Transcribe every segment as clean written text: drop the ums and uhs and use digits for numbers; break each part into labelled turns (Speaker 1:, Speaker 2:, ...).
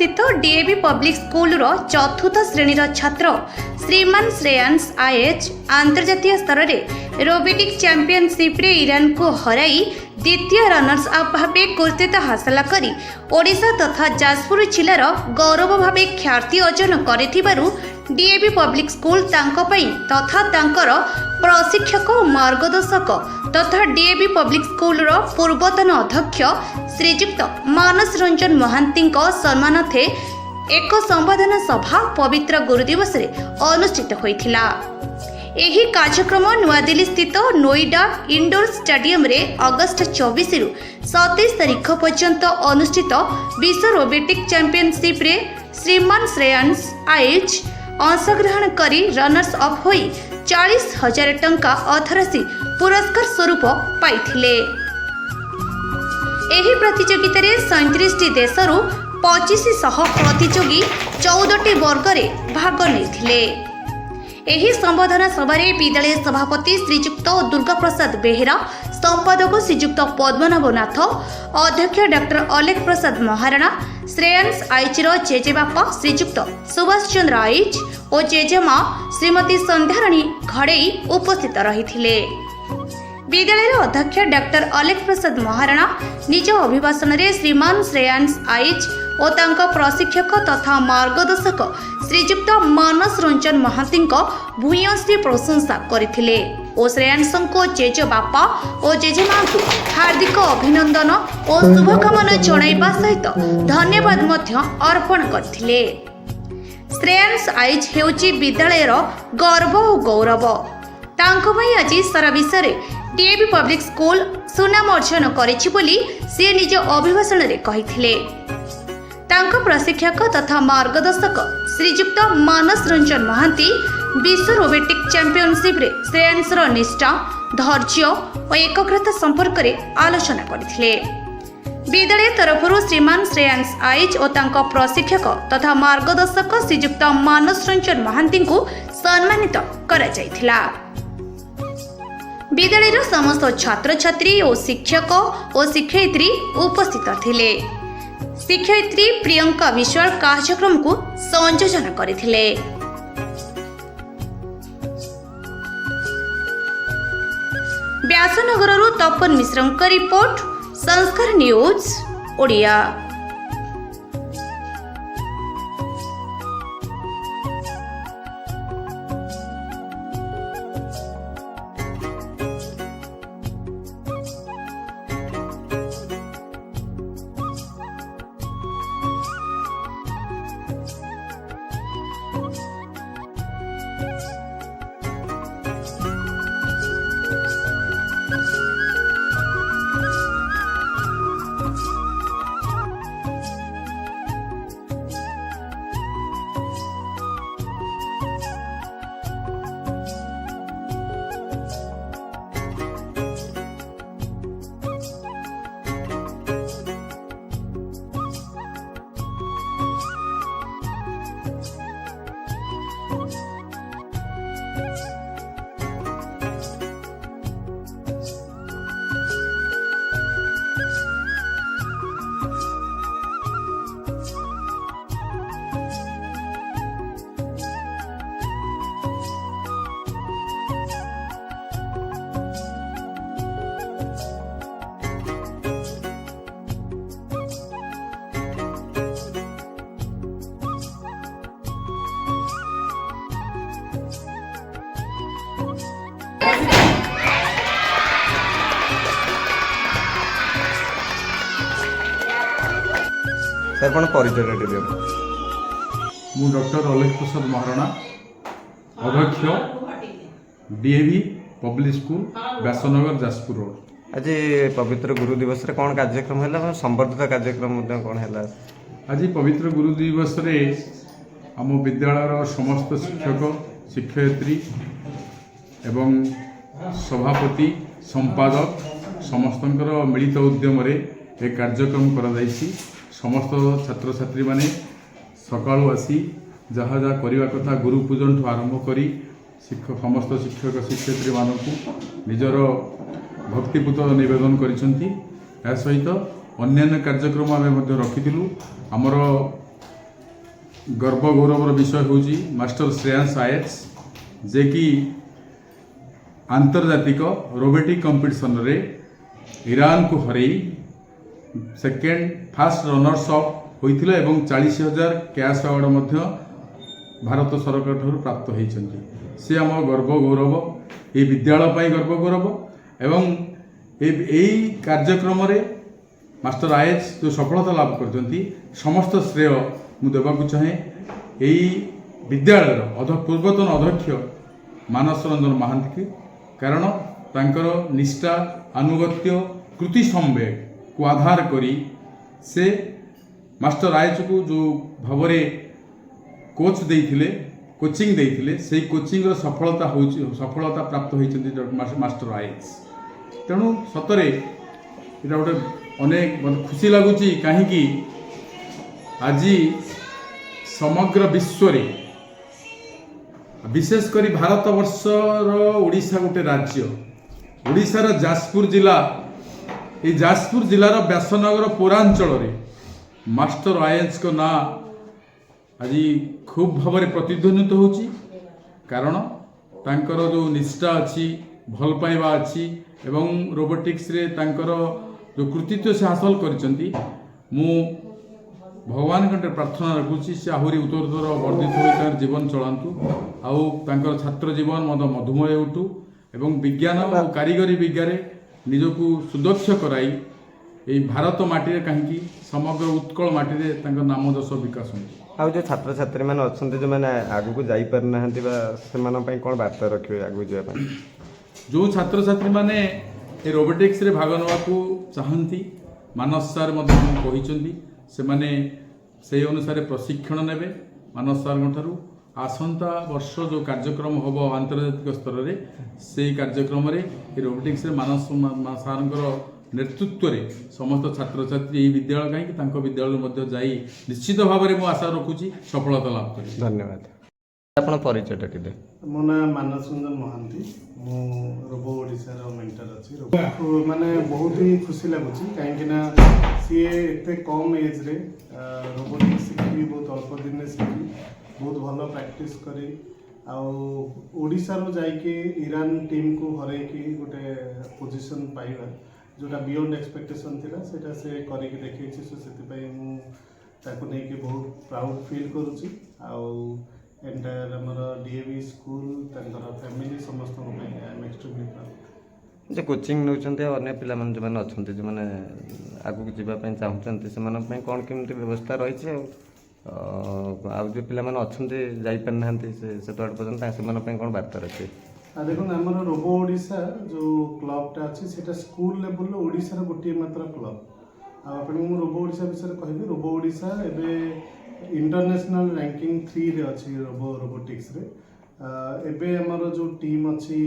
Speaker 1: स्थित DAV public school चतुर्थ श्रेणी छात्र श्रीमान श्रेयांश आईएच अंतर्जातीय स्तर में रोबोटिक चैंपियनशिप रे ईरान को हराई द्वितीय रनर्स अप भावे कृतित्व हासिल करी ओडिशा तथा जाजपुर जिलार गौरव भावे ख्याति अर्जन करिथिबारु डीएवी पब्लिक स्कूल तांको पई तथा तांकर प्रशिक्षक मार्गदर्शक तथा डीएवी पब्लिक स्कूल पूर्वतन अध्यक्ष श्रीजुक्त मानस रंजन महांती सम्मानार्थे एक संबोधन सभा पवित्र गुरुदिवस रे अनुष्ठित होइथिला। एही कार्यक्रम नुआदिल्ली स्थित नोएडा इंडोर स्टेडियम रे अगस्त 24 रु 27 तारीख पर्यंत अनुष्ठित विश्व रोबोटिक चैंपियनशिप रे श्रीमान श्रेयांश आईएच अंशग्रहण करी रनर्स अप होई 40,000 टंका अर्थराशि पुरस्कार स्वरूप पाइथिले। एही प्रतियोगिता रे 37 देशरू 2500 प्रतियोगी 14टी वर्ग रे भाग लेथिले। एही संबोधन सभारे विद्यालय सभापति श्रीजुक्त दुर्गा प्रसाद बेहेरा, संपादक श्रीजुक्त पद्मनाभ नाथ, अध्यक्ष डॉक्टर अलेख प्रसाद महाराणा, श्रेयांश आईचर जेजेबापा श्रीजुक्त सुभाष चंद्र आईच और जेजेमा श्रीमती संध्याराणी घड़ई उपस्थित रही। विद्यालय अध्यक्ष डॉक्टर अलेख प्रसाद महाराणा निज अभिभाषण में श्रीमान श्रेयांश आईच और तांका प्रशिक्षक तथा मार्गदर्शक श्रीजुक्त मानस रंजन महांती भूयसी प्रशंसा करथिले और श्रेयांश को जेज बापा और जेजेमा को हार्दिक अभिनंदन और शुभकामना जणाइबा सहित धन्यवाद मध्य अर्पण करथिले। श्रेयांश आईच हेउची विद्यालयर गर्व और गौरव। तांको भाई आज सारा विषय रे डीएवी पब्लिक स्कूल सुनाम अर्जन करिछि बोली से निज अभिभाषण रे कहिथिले। तांको प्रशिक्षक तथा मार्गदर्शक श्रीजुक्त मानस रंजन महांती विश्व रोबोटिक चैंपियनशिप रे श्रेयांशर निष्ठा, धैर्य और एकाग्रता संपर्क रे आलोचना करथिले। विद्यालय तरफरु श्रीमान श्रेयांश आईच और तांको प्रशिक्षक तथा मार्गदर्शक श्रीजुक्त मानस रंजन महांती को सम्मानित करा जायथिला। विद्यालय समस्त छात्र छात्री और शिक्षक और शिक्षयित्री उपस्थित थिले। शिक्षयित्री प्रियंका विश्वाल कार्यक्रम को संयोजन करथिले। व्यासनगर तपन मिश्रंक रिपोर्ट, संस्कार न्यूज ओडिया।
Speaker 2: सर कौन परिचय देबे?
Speaker 3: मु डॉक्टर अलेख प्रसाद महाराणा, अध्यक्ष DAV public school Vyasnagar Jajpur road.
Speaker 2: आज पवित्र गुरु दिवस रे कौन कार्यक्रम है संबर्धित कार्यक्रम कौन है?
Speaker 3: आज पवित्र गुरु दिवस रे आम विद्यालय समस्त शिक्षक शिक्षयित्री एवं सभापति संपादक समस्तंकर मिलित उद्यम रे एक कार्यक्रम करा जायछि। समस्त छात्र छात्री माने सकाळु आसी जहाँ जहाँ करने कथा गुरु पूजन ठू आरंभ करी समस्त शिक्षक शिक्षयित्री मानकु निजर भक्तिपूत निवेदन करिसंती। या सहित अन्यान्य कार्यक्रम आम रखी आमर गर्व गौरवर विषय हूँ मास्टर श्रेयांश आयस जे कि आंतर्जातिक रोबोटिक कंपटीशन रे ईरान को हरई सेकेंड फास्ट रनर्स अप होइथिले एवं 40,000 कैश अवार्ड मध्य भारत सरकार ठार प्राप्त होइछन्ति। से आम गर्व गौरव ये विद्यालय पाई गर्व गौरव एवं यही कार्यक्रम रे मास्टर आयस जो सफलता लाभ करछन्ति समस्त श्रेय मु देबाकू चाहे यही विद्यालय पूर्वतन अध्यक्ष मानस रंजन महांती के कारण तांकर निष्ठा अनुगत्य कृति संवेग को आधार करी से मास्टर आयस को जो भाव कोच देइथिले कोचिंग देइथिले से कोचिंग रो सफलता प्राप्त होइछन्ति मास्टर आयस। तेणु सतरे इटा गोटे अनेक खुशी लगुच कहीं आज समग्र विश्व रे विशेषकर भारत वर्षर ओडिशा गोटे राज्य ओडिशार जाजपुर जिला ये जाजपुर जिलार व्यासनगर पौरांचल रे मास्टर आयस को ना आज खूब भाव में प्रतिध्वनित होची कारण तांकर जो निष्ठा अच्छी भल पाइबा अच्छी एवं रोबोटिक्स रे तांकर जो कृतित्व से हासिल करिसेंती मु भगवान कंटे प्रार्थना रखुची से आहरी उत्तरोत्तर वर्धित होई तार जीवन चलांतु आउ तांकर छात्र जीवन मद मधुमय उठू एवं विज्ञान और कारीगरी विज्ञान निजकू सुदक्ष कराई ये भारत माटी रे कहीं समग्र उत्कल माटी रे तांकर नाम दश विकास होती।
Speaker 2: आउ जो छात्र छात्री मैंने अच्छा जो मैंने आगू जाई पार ना से कौन वार्ता रखिए आगू जावाई
Speaker 3: जो छात्र छात्री मैंने ये रोबोटिक्स रे भाग नवाकू चाहती मानस सार कहते से माने से अनुसार प्रशिक्षण नेबे मानस सार ठारू आसंता वर्ष जो कार्यक्रम हम आंतर्जातिक स्तर रे से कार्यक्रम रे रोबोटिक्स रे मानस सार नेतृत्व रे समस्त छात्र छात्री यही विद्यालय कहीं विद्यालय मध्य जाई निश्चित भाव में आशा रखुची सफलता लाभ करी।
Speaker 2: धन्यवाद। आपण परिचय दे
Speaker 4: मो ना मानस रंजन महांती मु रोबो ओडिशार मेंटर अच्छी माने बहुत ही खुशी लगुच कहीं सी एते कम एज रे रोबोटिक्स शिखी बहुत अल्प दिन शिखी बहुत भल प्रैक्टिस करी आशारू जाइए ईरान टीम को हरैकी गोटे पोजिशन पाइबा जोटा बियॉन्ड एक्सपेक्टेशन थिला सेटा से करके देखैछि सो सेति मु ताको नै कि बहुत प्राउड फील करूछि एंटायर हमर डीएवी स्कूल तांकर फैमिली समस्त को आई एम एक्सट्रीमली प्राउड।
Speaker 2: जे कोचिंग नउचंते अन्य पिला मन जो माने अछंते जो माने आगु जीवा पय चाहउचंते से माने पय कोन केमति व्यवस्था रहिछि आ जो पिला मन अछंते जाई पर नहंते से तोड पर्यंत से माने पय कोन वार्ता रछि।
Speaker 4: देखो आमर रोबो ओडिशा जो क्लबटा अच्छी से स्कूल लेवल ओडिशा गोटे मात्र क्लब आप रोबो ओडिशा विषय कहबी रोबो ओडिशा एबे इंटरनेशनल रैंकिंग 3 रे अच्छी रोबोटिक्स रे एबे हमर जो टीम अच्छी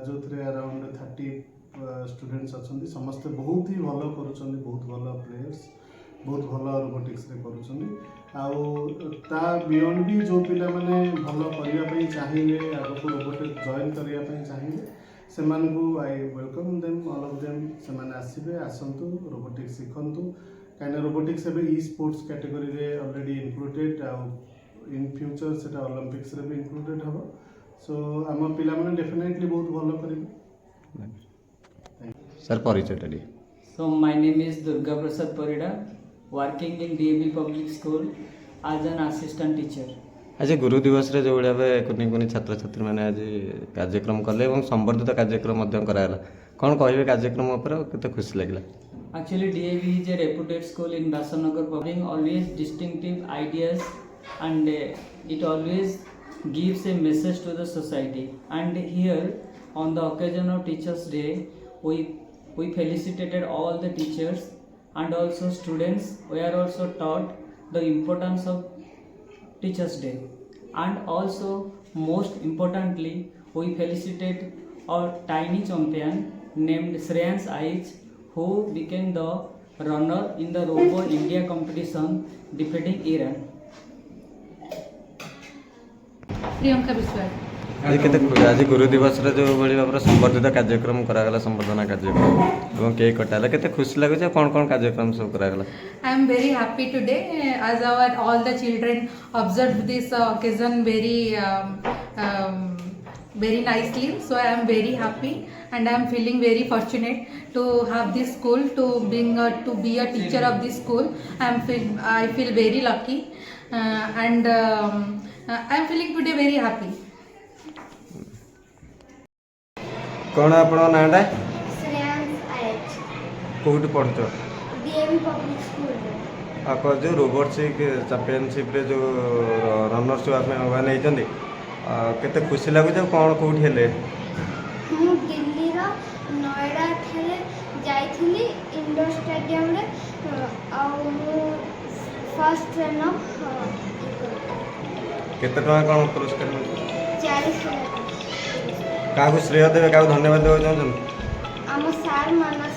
Speaker 4: जो थे अराउंड 30 स्टूडेंट्स अच्छी समस्ते बहुत ही भल कर बहुत भल प्लेयर्स बहुत भल रोबोटिक्स रे करूँ बियॉन्ड भी जो पिला माने भल करने चाहिए आगे रोबोटिक्स जॉइन करने चाहिए से I welcome them all of them से आसबे आसतु रोबोटिक्स शिखंतु कहीं रोबोटिक्स ई स्पोर्ट्स कैटेगरी रे ऑलरेडी इंक्लूडेड इन फ्यूचर से ओलंपिक्स रे भी इंक्लूडेड हम सो आम पिला माने डेफिनेटली बहुत भल करेंगे।
Speaker 2: सर परिचय
Speaker 5: So my name is Durga Prasad Parida, working in DAB Public School as an assistant teacher.
Speaker 2: आज गुरु दिवस रे जो भाई कुनी कुनी छात्र छात्री मैंने आज कार्यक्रम कले और संवर्धित कार्यक्रम कराला कौन कहे कार्यक्रम केते खुशी लगे।
Speaker 5: Actually DAB is a reputed school in Vasanagar, providing always distinctive ideas and it always gives a message to the society. And here on the occasion of Teachers Day we felicitated all the teachers and also students. We are also taught the importance of Teachers Day, and also most importantly we felicitate our tiny champion named Shreyansh Aich, who became the runner in the Robo India competition defeating Iran.
Speaker 6: Priyanka विश्वास
Speaker 2: आज गुरु दिवस जो भाई भाव संबर्धित कार्यक्रम करागला संबर्धना कार्यक्रम और cake कटाला केते खुशी लगुच कौन कौन कार्यक्रम सब करागला
Speaker 6: I am very happy today as our all the children observed this occasion very nicely. So I am very happy and I am feeling very fortunate to have this school to be a teacher of this school. I feel very lucky and I am feeling today very happy.
Speaker 2: कौन आपण नाटा
Speaker 7: श्रेयांश आयच
Speaker 2: कोठी पढ़छ
Speaker 7: DAV public school
Speaker 2: आप जो robotic championship रे जो runners आप नहीं केते खुशी लगुच कौन कोठी हेले
Speaker 7: मु दिल्ली रो नोएडा ठारे जाइथिली इंडोर स्टेडियम रे आ मु फर्स्ट रनर
Speaker 2: केते टका कौन पुरस्कार मिले
Speaker 7: 40,000
Speaker 2: क्या श्रेय देवे क्या धन्यवाद देवा चाहते
Speaker 7: आम सार मानस